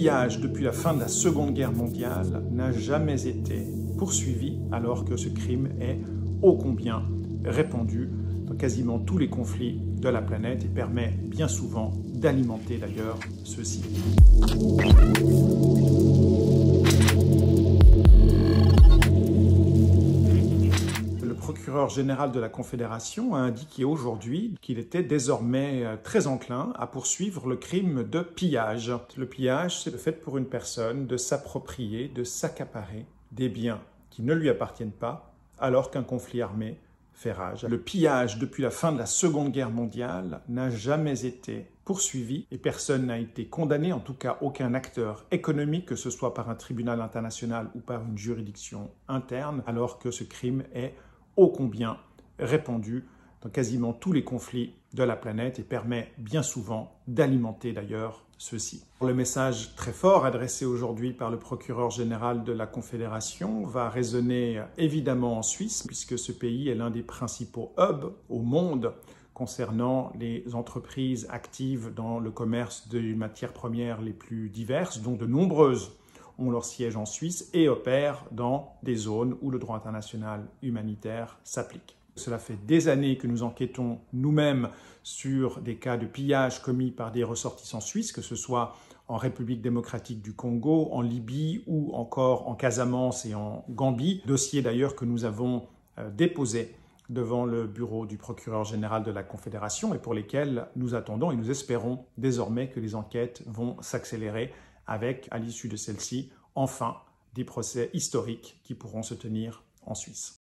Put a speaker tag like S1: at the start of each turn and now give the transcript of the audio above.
S1: pillage depuis la fin de la Seconde Guerre mondiale n'a jamais été poursuivi alors que ce crime est ô combien répandu dans quasiment tous les conflits de la planète et permet bien souvent d'alimenter d'ailleurs ceux-ci. Le procureur général de la Confédération a indiqué aujourd'hui qu'il était désormais très enclin à poursuivre le crime de pillage. Le pillage, c'est le fait pour une personne de s'approprier, de s'accaparer des biens qui ne lui appartiennent pas alors qu'un conflit armé fait rage. Le pillage depuis la fin de la Seconde Guerre mondiale n'a jamais été poursuivi et personne n'a été condamné, en tout cas aucun acteur économique, que ce soit par un tribunal international ou par une juridiction interne, alors que ce crime est ô combien répandu dans quasiment tous les conflits de la planète et permet bien souvent d'alimenter d'ailleurs ceux-ci. Le message très fort adressé aujourd'hui par le procureur général de la Confédération va résonner évidemment en Suisse, puisque ce pays est l'un des principaux hubs au monde concernant les entreprises actives dans le commerce des matières premières les plus diverses, dont de nombreuses ont leur siège en Suisse et opèrent dans des zones où le droit international humanitaire s'applique. Cela fait des années que nous enquêtons nous-mêmes sur des cas de pillage commis par des ressortissants suisses, que ce soit en République démocratique du Congo, en Libye ou encore en Casamance et en Gambie. Dossier d'ailleurs que nous avons déposé devant le bureau du procureur général de la Confédération et pour lesquels nous attendons et nous espérons désormais que les enquêtes vont s'accélérer avec, à l'issue de celle-ci, enfin, des procès historiques qui pourront se tenir en Suisse.